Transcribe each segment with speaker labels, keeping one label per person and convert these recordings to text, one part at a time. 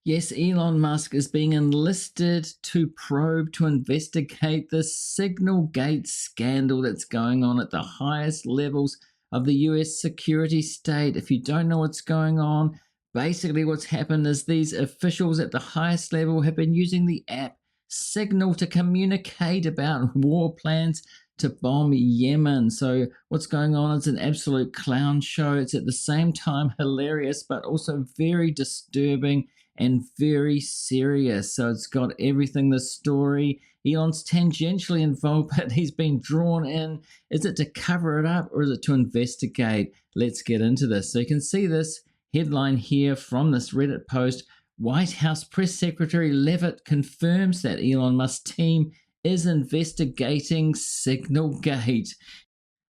Speaker 1: Yes, Elon Musk is being enlisted to probe, to investigate the SignalGate scandal that's going on at the highest levels of the US security state. If you don't know what's going on, basically what's happened is these officials at the highest level have been using the app Signal to communicate about war plans to bomb Yemen. So what's going on is an absolute clown show. It's at the same time hilarious, but also very disturbing and very serious. So it's got everything, the story. Elon's tangentially involved, but he's been drawn in. Is it to cover it up or is it to investigate? Let's get into this. So you can see this headline here from this Reddit post. White House Press Secretary Leavitt confirms that Elon Musk's team is investigating SignalGate.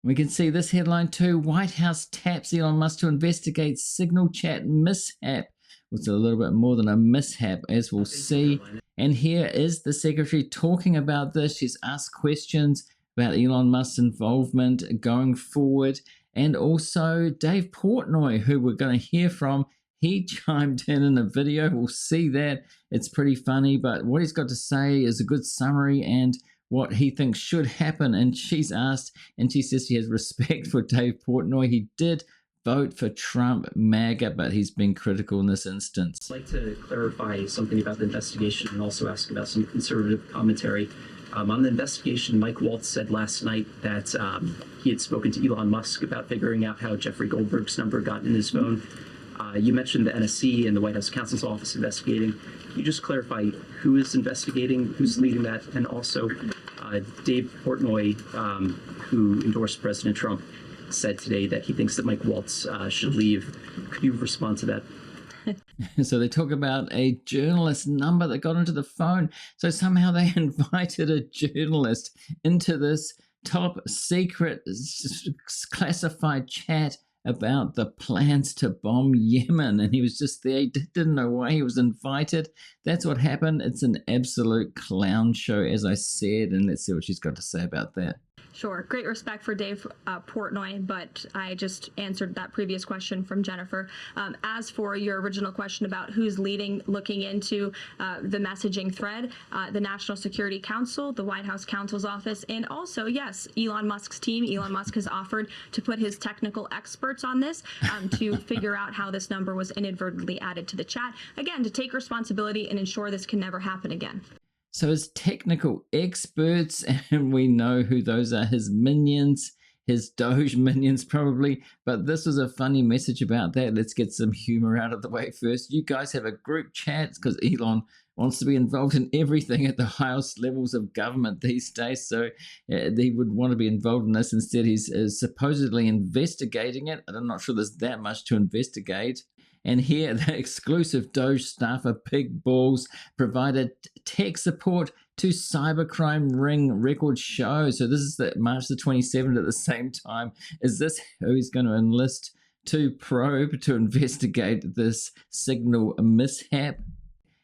Speaker 1: We can see this headline too. White House taps Elon Musk to investigate Signal chat mishap. It's a little bit more than a mishap, as we'll see. And here is the secretary talking about this. She's asked questions about Elon Musk's involvement going forward. And also Dave Portnoy, who we're going to hear from, he chimed in a video. We'll see that. It's pretty funny, but what he's got to say is a good summary and what he thinks should happen. And she's asked, and she says she has respect for Dave Portnoy. He did vote for Trump MAGA, but he's been critical in this instance.
Speaker 2: I'd like to clarify something about the investigation and also ask about some conservative commentary. On the investigation, Mike Waltz said last night that he had spoken to Elon Musk about figuring out how Jeffrey Goldberg's number got in his phone. You mentioned the NSC and the White House counsel's office investigating. Can you just clarify who is investigating, who's leading that, and also Dave Portnoy, who endorsed President Trump, said today that he thinks that Mike Waltz should leave. Could you respond to that?
Speaker 1: So they talk about a journalist number that got into the phone. So somehow they invited a journalist into this top secret classified chat about the plans to bomb Yemen, and he was just there. He didn't know why he was invited. That's what happened. It's an absolute clown show, as I said, and let's see what she's got to say about that.
Speaker 3: Sure. Great respect for Dave Portnoy, but I just answered that previous question from Jennifer. As for your original question about who's looking into the messaging thread, the National Security Council, the White House counsel's office, and also, yes, Elon Musk's team. Elon Musk has offered to put his technical experts on this to figure out how this number was inadvertently added to the chat. Again, to take responsibility and ensure this can never happen again.
Speaker 1: So his technical experts, and we know who those are, his minions, his Doge minions probably, but this was a funny message about that. Let's get some humor out of the way first. You guys have a group chat because Elon wants to be involved in everything at the highest levels of government these days, so he would want to be involved in this. Instead, he's supposedly investigating it, and I'm not sure there's that much to investigate. And here, the exclusive Doge staffer Big Balls provided tech support to cybercrime ring record show. So this is the March the 27th at the same time. Is this who he's going to enlist to probe, to investigate this Signal mishap?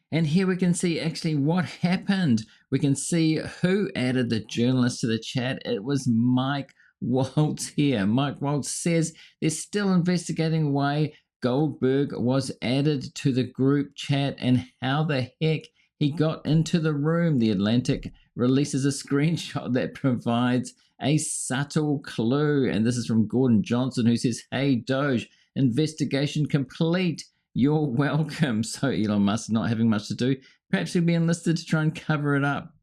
Speaker 1: And here we can see actually what happened. We can see who added the journalist to the chat. It was Mike Waltz here. Mike Waltz says they're still investigating why Goldberg was added to the group chat and how the heck he got into the room. The Atlantic releases a screenshot that provides a subtle clue. And this is from Gordon Johnson, who says, "Hey, Doge, investigation complete. You're welcome." So Elon Musk not having much to do. Perhaps he'll be enlisted to try and cover it up.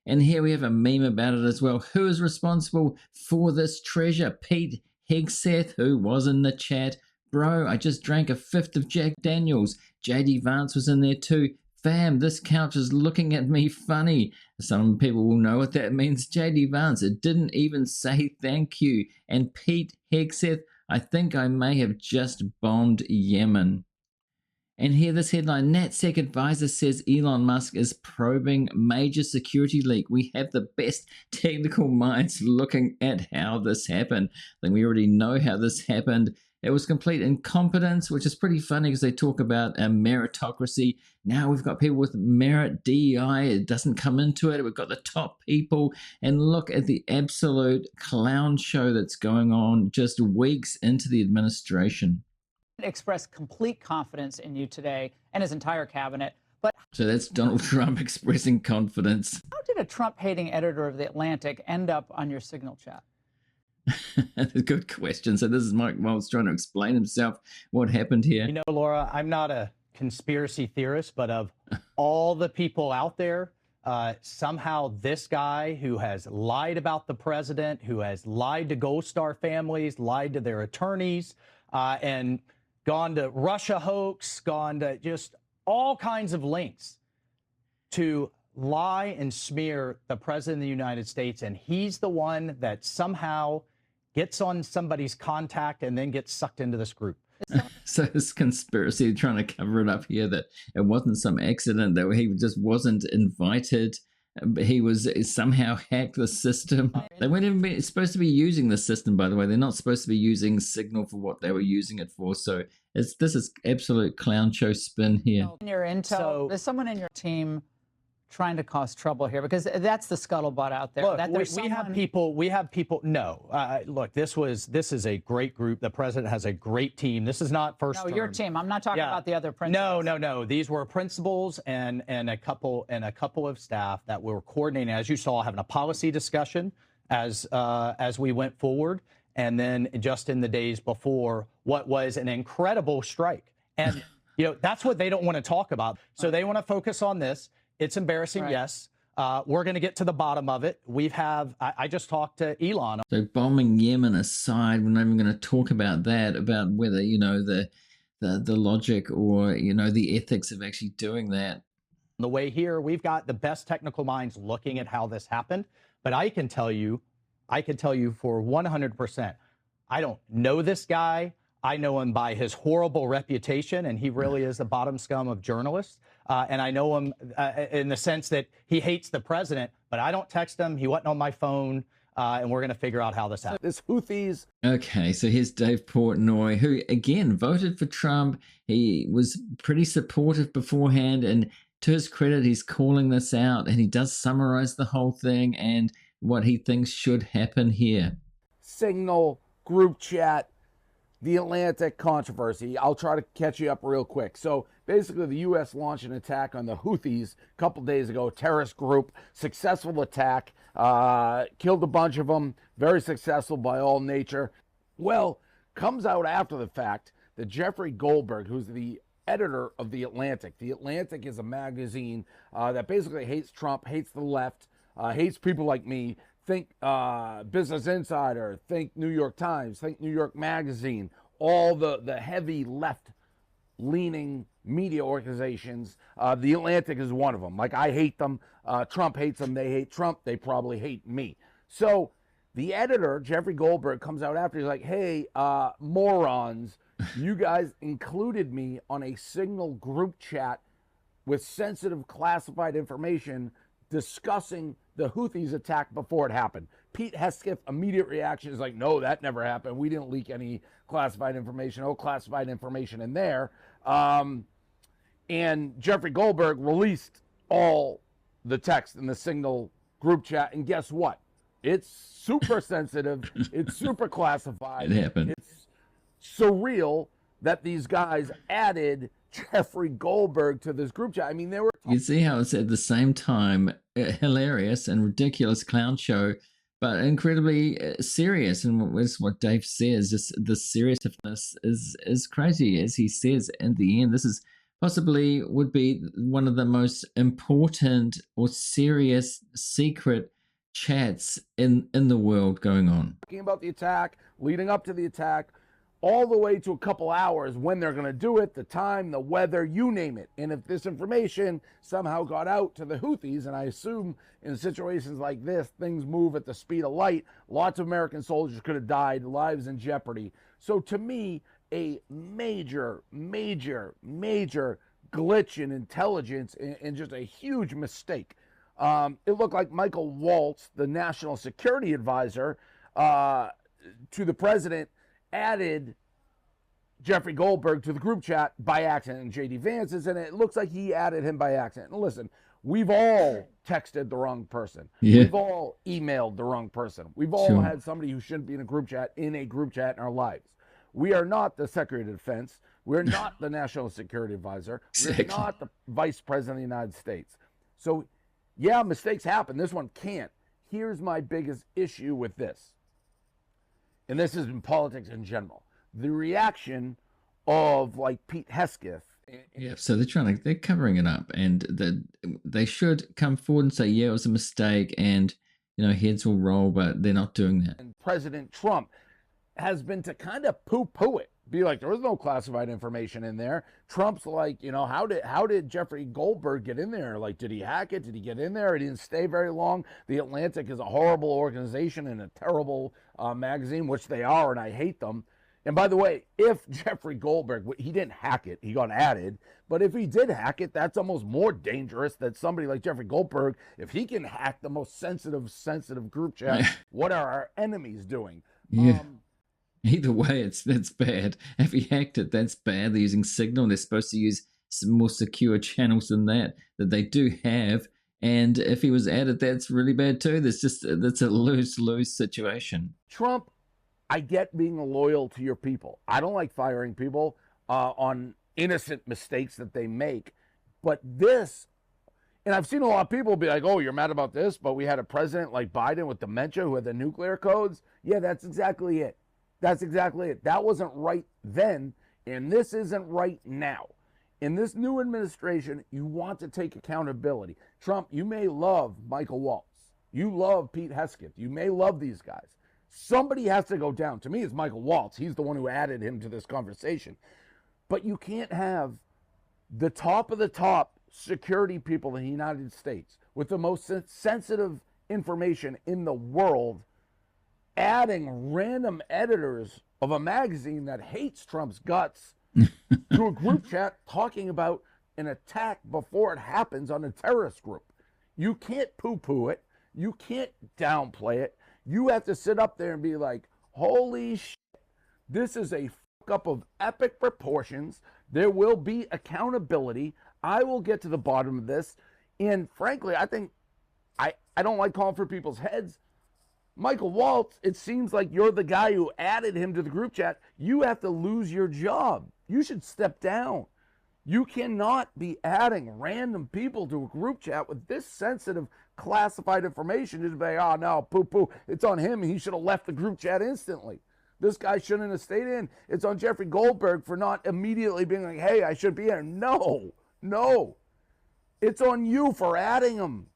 Speaker 1: And here we have a meme about it as well. Who is responsible for this treasure? Pete Hegseth, who was in the chat. Bro, I just drank a fifth of Jack Daniels. JD Vance was in there too. Fam, this couch is looking at me funny. Some people will know what that means. JD Vance, it didn't even say thank you. And Pete Hegseth, I think I may have just bombed Yemen. And here this headline, NatSec advisor says Elon Musk is probing major security leak. We have the best technical minds looking at how this happened. I think we already know how this happened. It was complete incompetence, which is pretty funny because they talk about meritocracy. Now we've got people with merit, DEI. It doesn't come into it. We've got the top people. And look at the absolute clown show that's going on just weeks into the administration.
Speaker 4: expressed complete confidence in you today and his entire cabinet. But
Speaker 1: So that's Donald Trump expressing confidence.
Speaker 4: how did a Trump-hating editor of The Atlantic end up on your Signal chat?
Speaker 1: Good question. So this is Mike Waltz trying to explain himself what happened here.
Speaker 5: You know, Laura, I'm not a conspiracy theorist, but of all the people out there, somehow this guy who has lied about the president, who has lied to Gold Star families, lied to their attorneys, and gone to Russia hoax, gone to just all kinds of links to lie and smear the president of the United States. And he's the one that somehow gets on somebody's contact and then gets sucked into this group.
Speaker 1: So this conspiracy trying to cover it up here, that it wasn't some accident, that he just wasn't invited. He was somehow hacked the system. They weren't even supposed to be using the system, by the way. They're not supposed to be using Signal for what they were using it for. So this is absolute clown show spin here.
Speaker 4: In your intel, there's someone in your team trying to cause trouble here, because that's the scuttlebutt out there.
Speaker 5: Look,
Speaker 4: that
Speaker 5: we have people. No, look, this is a great group. The president has a great team. This is not first.
Speaker 4: No, your team. I'm not talking about the other principals.
Speaker 5: No. These were principals and a couple of staff that were coordinating, as you saw, having a policy discussion as we went forward, and then just in the days before, what was an incredible strike. And that's what they don't want to talk about. So they want to focus on this. It's embarrassing, yes. We're going to get to the bottom of it. I just talked to Elon.
Speaker 1: So bombing Yemen aside, we're not even going to talk about that, about whether, the logic or, the ethics of actually doing that.
Speaker 5: On the way here, we've got the best technical minds looking at how this happened. But I can tell you for 100%, I don't know this guy. I know him by his horrible reputation, and he really is the bottom scum of journalists. And I know him in the sense that he hates the president, but I don't text him. He wasn't on my phone, and we're going to figure out how this happened.
Speaker 6: This Houthis.
Speaker 1: Okay, so here's Dave Portnoy, who, again, voted for Trump. He was pretty supportive beforehand, and to his credit, he's calling this out, and he does summarize the whole thing and what he thinks should happen here.
Speaker 6: Signal, group chat, the Atlantic controversy. I'll try to catch you up real quick. So basically, the U.S. launched an attack on the Houthis a couple days ago, terrorist group, successful attack, killed a bunch of them, very successful by all nature. Well, comes out after the fact that Jeffrey Goldberg, who's the editor of The Atlantic is a magazine that basically hates Trump, hates the left, hates people like me. Think Business Insider, think New York Times, think New York Magazine, all the heavy left-leaning media organizations. The Atlantic is one of them. Like, I hate them. Trump hates them. They hate Trump. They probably hate me. So the editor, Jeffrey Goldberg, comes out after. He's like, hey, morons, you guys included me on a Signal group chat with sensitive classified information discussing the Houthis attack before it happened. Pete Hegseth immediate reaction is like, no, that never happened. We didn't leak any classified information. No classified information in there. And Jeffrey Goldberg released all the text in the Signal group chat. And guess what? It's super sensitive. It's super classified.
Speaker 1: It happened.
Speaker 6: It's surreal that these guys added Jeffrey Goldberg to this group chat. I mean, they were...
Speaker 1: You see how it's at the same time hilarious and ridiculous clown show, but incredibly serious. And that's what Dave says. Just the seriousness is crazy. As he says in the end, this is possibly would be one of the most important or serious secret chats in the world going on.
Speaker 6: Talking about the attack, leading up to the attack, all the way to a couple hours, when they're going to do it, the time, the weather, you name it. And if this information somehow got out to the Houthis, and I assume in situations like this, things move at the speed of light, lots of American soldiers could have died, lives in jeopardy. So to me, a major, major, major glitch in intelligence and just a huge mistake. It looked like Michael Waltz, the national security advisor to the president, added Jeffrey Goldberg to the group chat by accident, and J.D. Vance is in it. It looks like he added him by accident. And listen, we've all texted the wrong person.
Speaker 1: Yeah.
Speaker 6: We've all emailed the wrong person. We've all had somebody who shouldn't be in a group chat in our lives. We are not the Secretary of Defense. We're not the National Security Advisor. We're
Speaker 1: Exactly.
Speaker 6: not the Vice President of the United States. So, yeah, mistakes happen. This one can't. Here's my biggest issue with this, and this is in politics in general. The reaction of like Pete Hesketh.
Speaker 1: Yeah, so they're covering it up, and they should come forward and say, yeah, it was a mistake, and heads will roll, but they're not doing that.
Speaker 6: And President Trump has been to kind of poo-poo it, be like, there was no classified information in there. Trump's like, how did Jeffrey Goldberg get in there? Like, did he hack it? Did he get in there? He didn't stay very long. The Atlantic is a horrible organization and a terrible magazine, which they are, and I hate them. And by the way, if Jeffrey Goldberg, he didn't hack it, he got added, but if he did hack it, that's almost more dangerous than somebody like Jeffrey Goldberg. If he can hack the most sensitive group chat, what are our enemies doing?
Speaker 1: Yeah. Either way, that's bad. If he hacked it, that's bad. They're using Signal. They're supposed to use some more secure channels than that they do have. And if he was added, that's really bad too. That's a lose-lose situation.
Speaker 6: Trump, I get being loyal to your people. I don't like firing people on innocent mistakes that they make. But this, and I've seen a lot of people be like, oh, you're mad about this, but we had a president like Biden with dementia who had the nuclear codes. Yeah, that's exactly it. That's exactly it. That wasn't right then, and this isn't right now. In this new administration, you want to take accountability. Trump, you may love Michael Waltz. You love Pete Hesketh. You may love these guys. Somebody has to go down. To me, it's Michael Waltz. He's the one who added him to this conversation. But you can't have the top of the top security people in the United States with the most sensitive information in the world adding random editors of a magazine that hates Trump's guts to a group chat talking about an attack before it happens on a terrorist group. You can't poo-poo it. You can't downplay it. You have to sit up there and be like, holy shit, this is a fuck up of epic proportions. There will be accountability. I will get to the bottom of this. And frankly, I think I don't like calling for people's heads. Michael Waltz, it seems like you're the guy who added him to the group chat. You have to lose your job. You should step down. You cannot be adding random people to a group chat with this sensitive classified information. Just be, oh no, poo-poo. It's on him. He should have left the group chat instantly. This guy shouldn't have stayed in. It's on Jeffrey Goldberg for not immediately being like, hey, I should be here. No. It's on you for adding him.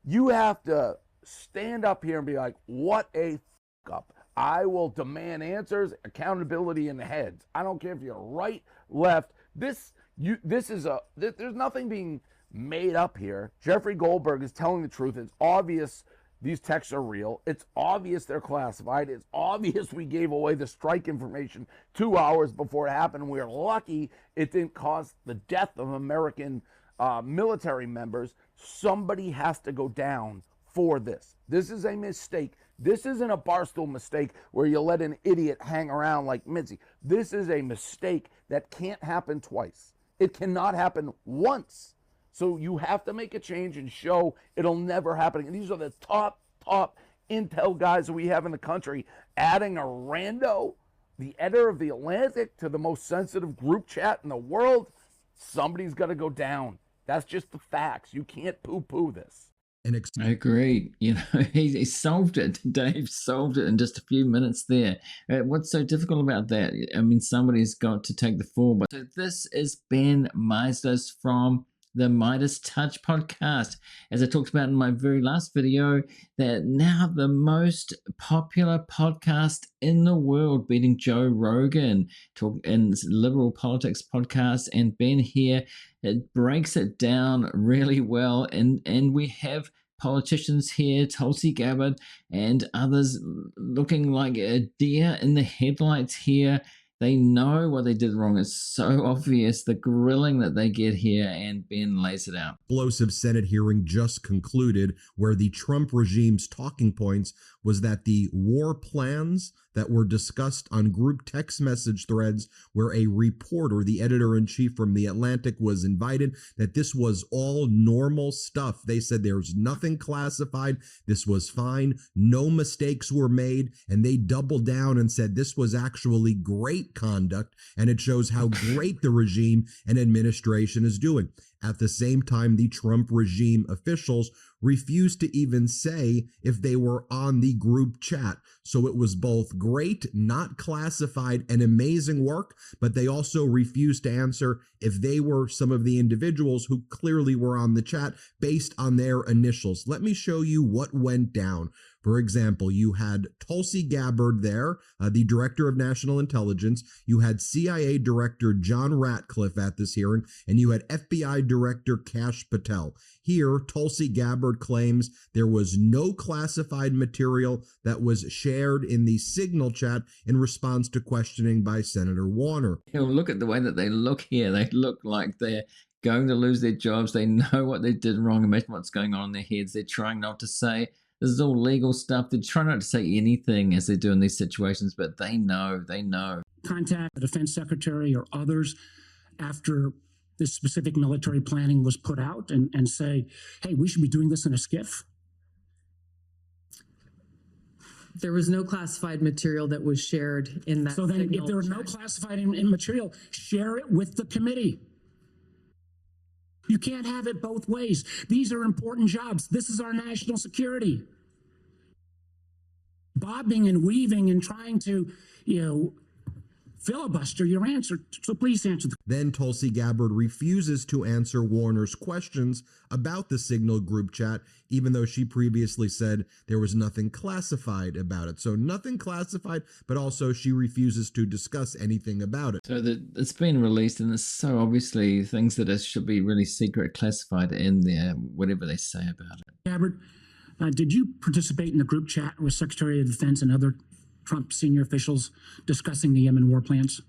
Speaker 6: You have to stand up here and be like, what a up. I will demand answers, accountability in the heads. I don't care if you're right, left. There's nothing being made up here. Jeffrey Goldberg is telling the truth. It's obvious these texts are real. It's obvious they're classified. It's obvious we gave away the strike information 2 hours before it happened. We're lucky it didn't cause the death of American military members. Somebody has to go down for this. This is a mistake. This isn't a Barstool mistake where you let an idiot hang around like Mitzi. This is a mistake that can't happen twice. It cannot happen once. So you have to make a change and show it'll never happen. And these are the top intel guys that we have in the country. Adding a rando, the editor of the Atlantic, to the most sensitive group chat in the world, somebody's got to go down. That's just the facts. You can't poo-poo this.
Speaker 1: I agree. He solved it. Dave solved it in just a few minutes there. What's so difficult about that? I mean, somebody's got to take the fall. But so this is Ben Meisler's from the Midas Touch podcast. As I talked about in my very last video, that now the most popular podcast in the world, beating Joe Rogan and liberal politics podcast. And Ben here, it breaks it down really well. And we have politicians here, Tulsi Gabbard and others looking like a deer in the headlights here. They know what they did wrong. It's so obvious, the grilling that they get here, and Ben lays it out.
Speaker 7: Explosive Senate hearing just concluded where the Trump regime's talking points was that the war plans that were discussed on group text message threads where a reporter, the editor-in-chief from The Atlantic, was invited, that this was all normal stuff. They said there's nothing classified. This was fine. No mistakes were made. And they doubled down and said this was actually great conduct, and it shows how great the regime and administration is doing. At the same time, the Trump regime officials refused to even say if they were on the group chat. So it was both great, not classified, and amazing work, but they also refused to answer if they were some of the individuals who clearly were on the chat based on their initials. Let me show you what went down. For example, you had Tulsi Gabbard there, the director of national intelligence. You had CIA Director John Ratcliffe at this hearing, and you had FBI Director Kash Patel. Here, Tulsi Gabbard claims there was no classified material that was shared in the Signal chat in response to questioning by Senator Warner.
Speaker 1: You know, look at the way that they look here. They look like they're going to lose their jobs. They know what they did wrong. Imagine what's going on in their heads. They're trying not to say. This is all legal stuff. They try not to say anything as they do in these situations, but they know.
Speaker 8: Contact the defense secretary or others after this specific military planning was put out and say, hey, we should be doing this in a skiff?
Speaker 9: There was no classified material that was shared in that.
Speaker 8: So then if
Speaker 9: Signal
Speaker 8: there was
Speaker 9: chat.
Speaker 8: no classified material, share it with the committee. You can't have it both ways. These are important jobs. This is our national security. Bobbing and weaving and trying to, filibuster your answer. So please answer.
Speaker 7: Then Tulsi Gabbard refuses to answer Warner's questions about the Signal group chat, even though she previously said there was nothing classified about it. So nothing classified, but also she refuses to discuss anything about it.
Speaker 1: So it's been released, and it's so obviously things that should be really secret, classified in there, whatever they say about it.
Speaker 8: Gabbard, did you participate in the group chat with Secretary of Defense and other Trump senior officials discussing the Yemen war plans?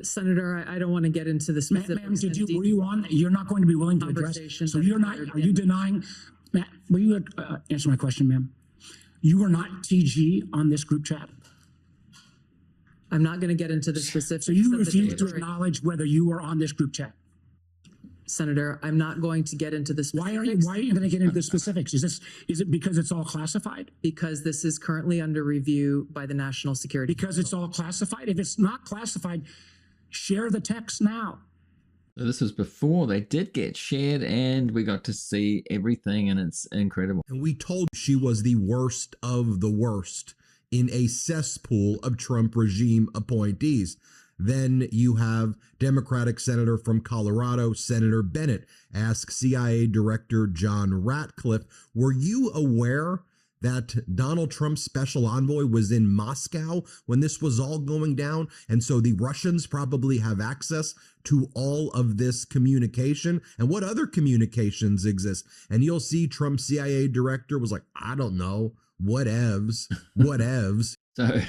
Speaker 9: Senator, I don't want to get into the specifics.
Speaker 8: Ma'am, were you on? You're not going to be willing to address. So you're not. Are you denying? Matt, will you answer my question, ma'am? You were not TG on this group chat.
Speaker 9: I'm not going to get into the specifics.
Speaker 8: So you refuse to acknowledge whether you were on this group chat.
Speaker 9: Senator, I'm not going to get into the specifics.
Speaker 8: Why are you going to get into the specifics? Is it because it's all classified?
Speaker 9: Because this is currently under review by the National Security
Speaker 8: Because it's all classified? If it's not classified, share the text now.
Speaker 1: So this was before they did get shared, and we got to see everything, and it's incredible.
Speaker 7: And we told she was the worst of the worst in a cesspool of Trump regime appointees. Then you have Democratic Senator from Colorado, Senator Bennett, ask CIA Director John Ratcliffe, were you aware that Donald Trump's special envoy was in Moscow when this was all going down? And so the Russians probably have access to all of this communication. And what other communications exist? And you'll see Trump's CIA director was like, I don't know, whatevs.
Speaker 1: So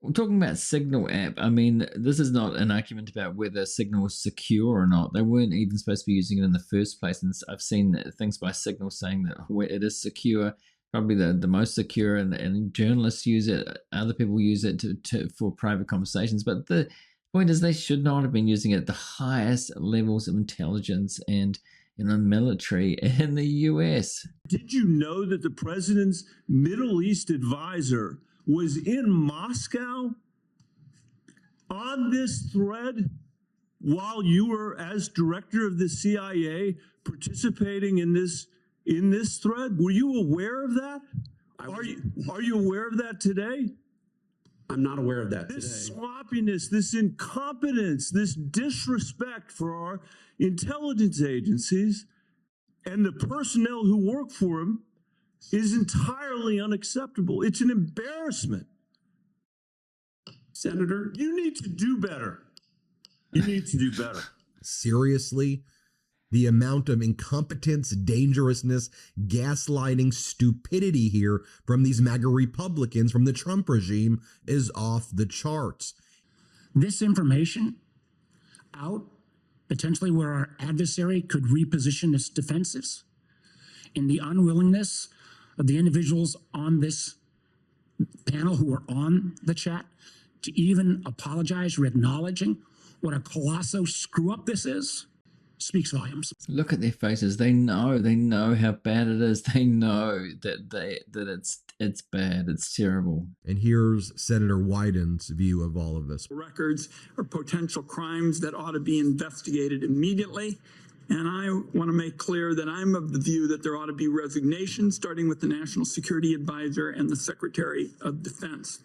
Speaker 1: we're talking about Signal app. I mean, this is not an argument about whether Signal is secure or not. They weren't even supposed to be using it in the first place. And I've seen things by Signal saying that it is secure, probably the most secure, and journalists use it. Other people use it for private conversations. But the point is, they should not have been using it at the highest levels of intelligence and military in the U.S.
Speaker 10: Did you know that the president's Middle East advisor was in Moscow on this thread while you were, as director of the CIA, participating in this thread? Were you aware of that? Are you aware of that today?
Speaker 11: I'm not aware of that today.
Speaker 10: This sloppiness, this incompetence, this disrespect for our intelligence agencies and the personnel who work for them is entirely unacceptable. It's an embarrassment.
Speaker 11: Senator,
Speaker 10: you need to do better. You need to do better.
Speaker 7: Seriously? The amount of incompetence, dangerousness, gaslighting, stupidity here from these MAGA Republicans from the Trump regime is off the charts.
Speaker 8: This information out potentially where our adversary could reposition its defenses in the unwillingness of the individuals on this panel who are on the chat to even apologize or acknowledging what a colossal screw up this is speaks volumes.
Speaker 1: Look at their faces. They know how bad it is. They know that it's bad. It's terrible.
Speaker 7: And here's Senator Wyden's view of all of this.
Speaker 12: Records or potential crimes that ought to be investigated immediately. And I want to make clear that I'm of the view that there ought to be resignation, starting with the National Security Advisor and the Secretary of Defense.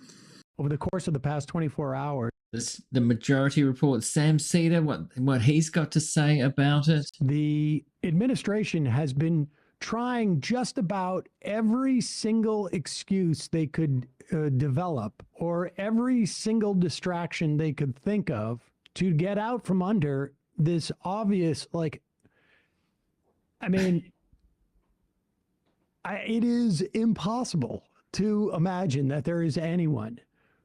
Speaker 13: Over the course of the past 24 hours,
Speaker 1: The majority report, Sam Cedar, what he's got to say about it.
Speaker 13: The administration has been trying just about every single excuse they could develop or every single distraction they could think of to get out from under this obvious, it is impossible to imagine that there is anyone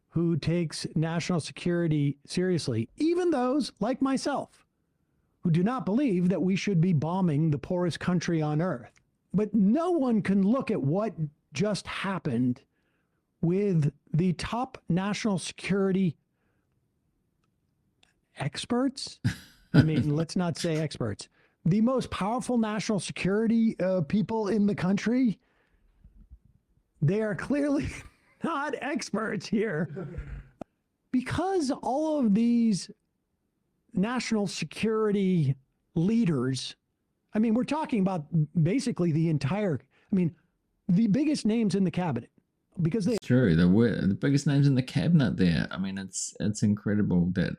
Speaker 13: who takes national security seriously, even those like myself, who do not believe that we should be bombing the poorest country on earth. But no one can look at what just happened with the top national security experts. Let's not say experts. The most powerful national security people in the country. They are clearly not experts here, because all of these national security leaders, we're talking about basically the biggest names in the cabinet, because they.
Speaker 1: It's true. The biggest names in the cabinet there. It's incredible that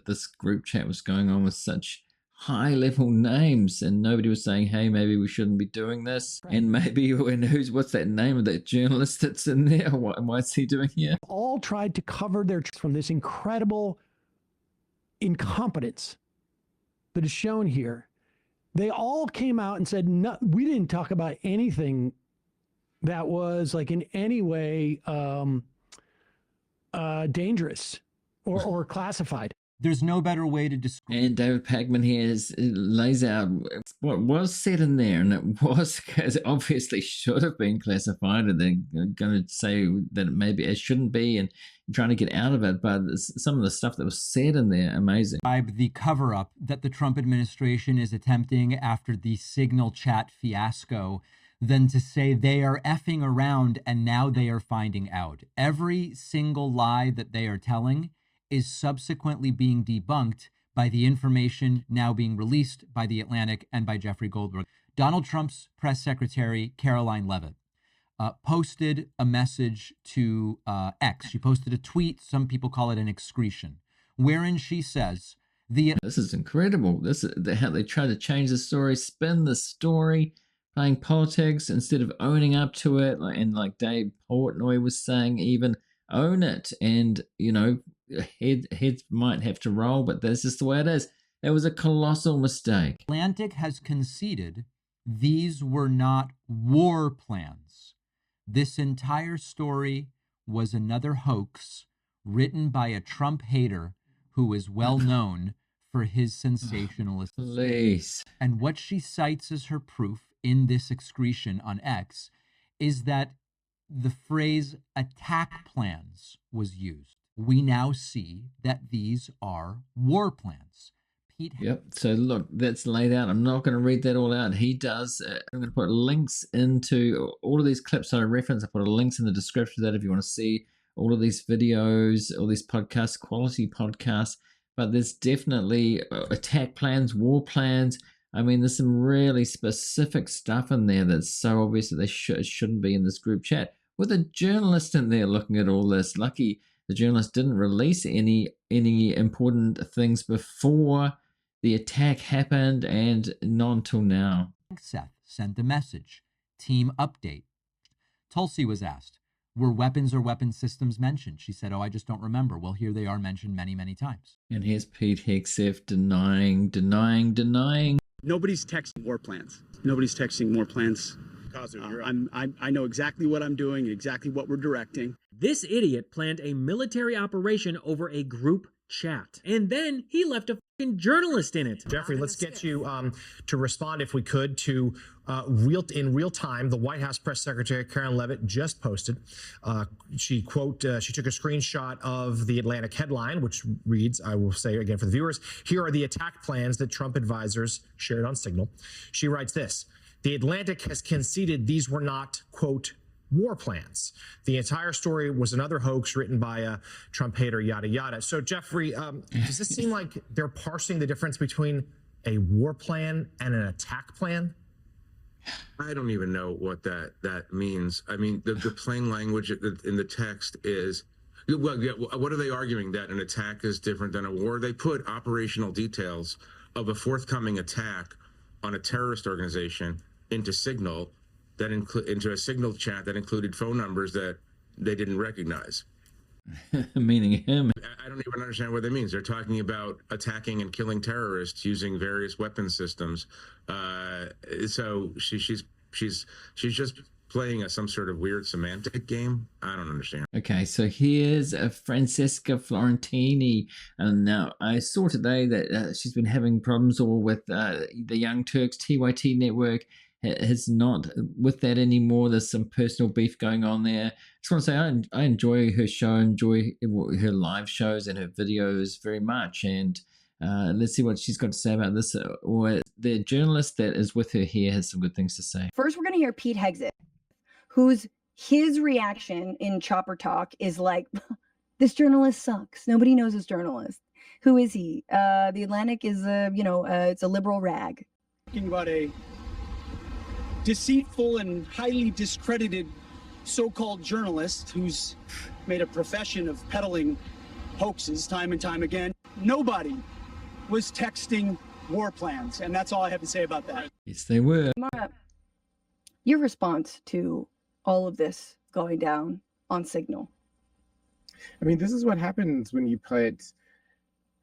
Speaker 1: this group chat was going on with such high level names, and nobody was saying, hey, maybe we shouldn't be doing this. Right. And what's that name of that journalist that's in there? What's he doing here?
Speaker 13: All tried to cover their from this incredible incompetence that is shown here. They all came out and said, no, we didn't talk about anything that was in any way dangerous or classified.
Speaker 14: There's no better way to describe.
Speaker 1: And David Pagman here lays out what was said in there, and it obviously should have been classified, and they're going to say that maybe it shouldn't be, and trying to get out of it. But some of the stuff that was said in there, amazing.
Speaker 14: The cover-up that the Trump administration is attempting after the Signal chat fiasco, than to say they are effing around and now they are finding out. Every single lie that they are telling is subsequently being debunked by the information now being released by The Atlantic and by Jeffrey Goldberg. Donald Trump's press secretary, Caroline Leavitt, posted a message to X. She posted a tweet, some people call it an excretion, wherein she says,
Speaker 1: This is incredible. This is how they try to change the story, spin the story, playing politics instead of owning up to it. Like Dave Portnoy was saying, even own it. And, heads might have to roll, but that's just the way it is. It was a colossal mistake.
Speaker 14: Atlantic has conceded these were not war plans. This entire story was another hoax written by a Trump hater who is well known for his sensationalism.
Speaker 1: Please.
Speaker 14: And what she cites as her proof in this excretion on X is that the phrase attack plans was used. We now see that these are war plans.
Speaker 1: Yep. So look, that's laid out. I'm not going to read that all out. He does. I'm going to put links into all of these clips that I reference. I put links in the description of that if you want to see all of these videos, all these podcasts, quality podcasts. But there's definitely attack plans, war plans. There's some really specific stuff in there that's so obvious that they shouldn't be in this group chat. With a journalist in there looking at all this, lucky the journalist didn't release any important things before the attack happened, and not until now.
Speaker 14: Seth sent a message. Team update. Tulsi was asked, were weapons or weapon systems mentioned? She said, I just don't remember. Well, here they are mentioned many, many times.
Speaker 1: And here's Pete Hegseth denying.
Speaker 15: Nobody's texting war plans. Nobody's texting war plans. I know exactly what I'm doing, exactly what we're directing.
Speaker 16: This idiot planned a military operation over a group chat. And then he left a fucking journalist in it.
Speaker 17: Jeffrey, let's get you to respond, if we could, to in real time. The White House press secretary Karen Leavitt just posted. She took a screenshot of the Atlantic headline, which reads, I will say again for the viewers, here are the attack plans that Trump advisors shared on Signal. She writes this: the Atlantic has conceded these were not, quote, war plans. The entire story was another hoax written by a Trump hater, yada, yada. So, Jeffrey, does this seem like they're parsing the difference between a war plan and an attack plan?
Speaker 18: I don't even know what that means. I mean, the plain language in the text is, well, yeah, what are they arguing? That an attack is different than a war? They put operational details of a forthcoming attack on a terrorist organization into Signal, into a Signal chat that included phone numbers that they didn't recognize.
Speaker 1: Meaning him.
Speaker 18: I don't even understand what that means. They're talking about attacking and killing terrorists using various weapon systems. So she's just playing some sort of weird semantic game. I don't understand.
Speaker 1: Okay, so here's Francesca Florentini, and now I saw today that she's been having problems all with the Young Turks TYT network. Is not with that anymore. There's some personal beef going on there. Just want to say I enjoy her show, enjoy her live shows and her videos very much. And let's see what she's got to say about this. Or the journalist that is with her here has some good things to say.
Speaker 19: First, we're going to hear Pete Hegseth, his reaction in Chopper Talk is like, this journalist sucks. Nobody knows this journalist. Who is he? The Atlantic is it's a liberal rag.
Speaker 15: Talking about a deceitful and highly discredited so-called journalist who's made a profession of peddling hoaxes time and time again. Nobody was texting war plans, and that's all I have to say about that.
Speaker 1: Yes, they were.
Speaker 19: Mara, your response to all of this going down on Signal?
Speaker 20: I mean, this is what happens when you put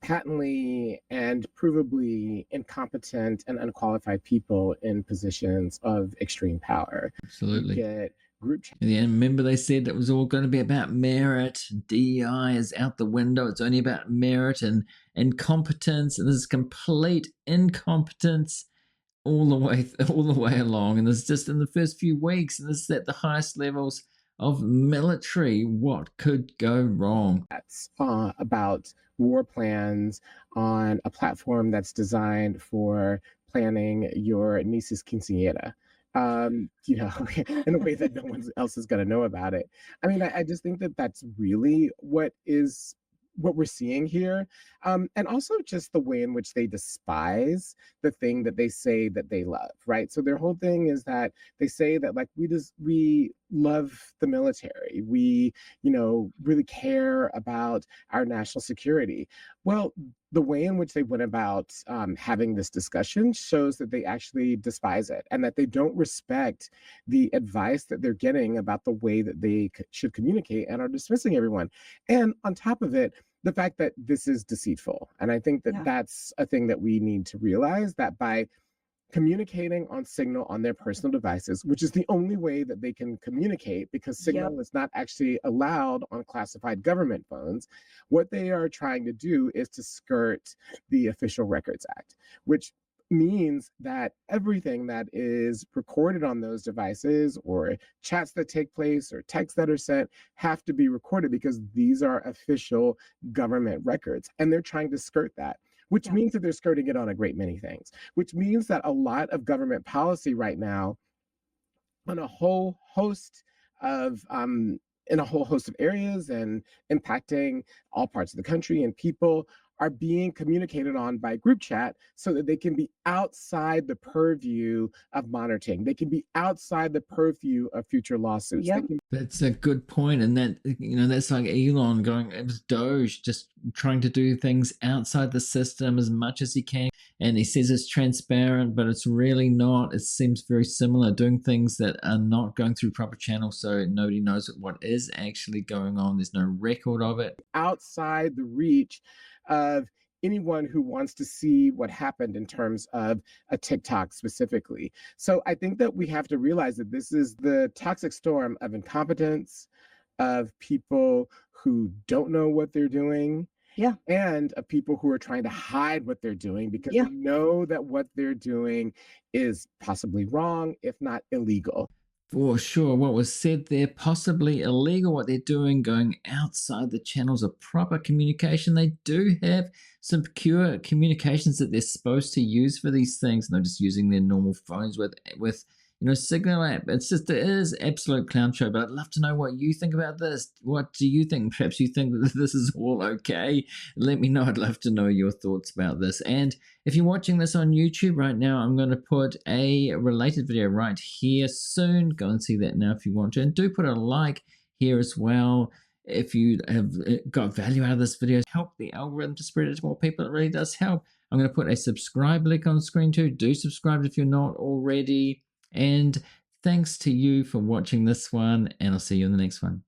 Speaker 20: patently and provably incompetent and unqualified people in positions of extreme power.
Speaker 1: Absolutely.
Speaker 20: You get group chat.
Speaker 1: Yeah, remember they said it was all going to be about merit. DEI is out the window. It's only about merit and incompetence, and this is complete incompetence all the way along. And this is just in the first few weeks, and this is at the highest levels of military. What could go wrong?
Speaker 20: That's about war plans on a platform that's designed for planning your niece's quinceañera. In a way that no one else is going to know about it. I mean, I just think that that's really what we're seeing here. And also just the way in which they despise the thing that they say that they love, right? So their whole thing is that they say that like we love the military. We, really care about our national security. Well, the way in which they went about having this discussion shows that they actually despise it and that they don't respect the advice that they're getting about the way that they should communicate and are dismissing everyone. And on top of it, the fact that this is deceitful. And I think that that's a thing that we need to realize, that by communicating on Signal on their personal devices, which is the only way that they can communicate because Signal is not actually allowed on classified government phones. What they are trying to do is to skirt the Official Records Act, which means that everything that is recorded on those devices or chats that take place or texts that are sent have to be recorded because these are official government records. And they're trying to skirt that, which means that they're skirting it on a great many things, which means that a lot of government policy right now on a whole host of in a whole host of areas and impacting all parts of the country and people are being communicated on by group chat so that they can be outside the purview of monitoring. They can be outside the purview of future lawsuits.
Speaker 1: That's a good point. And that, that's like Elon going, it was Doge just trying to do things outside the system as much as he can. And he says it's transparent, but it's really not. It seems very similar, doing things that are not going through proper channels. So nobody knows what is actually going on. There's no record of it.
Speaker 20: Outside the reach of anyone who wants to see what happened in terms of a TikTok specifically. So I think that we have to realize that this is the toxic storm of incompetence, of people who don't know what they're doing,
Speaker 19: Yeah.
Speaker 20: And of people who are trying to hide what they're doing because
Speaker 19: Yeah.
Speaker 20: they know that what they're doing is possibly wrong, if not illegal.
Speaker 1: For sure, what was said there, possibly illegal, what they're doing, going outside the channels of proper communication. They do have some secure communications that they're supposed to use for these things, and they're just using their normal phones with Signal app. It is absolute clown show, but I'd love to know what you think about this. What do you think? Perhaps you think that this is all okay. Let me know. I'd love to know your thoughts about this. And if you're watching this on YouTube right now, I'm going to put a related video right here soon. Go and see that now if you want to. And do put a like here as well. If you have got value out of this video, help the algorithm to spread it to more people. It really does help. I'm going to put a subscribe link on the screen too. Do subscribe if you're not already. And thanks to you for watching this one, and I'll see you in the next one.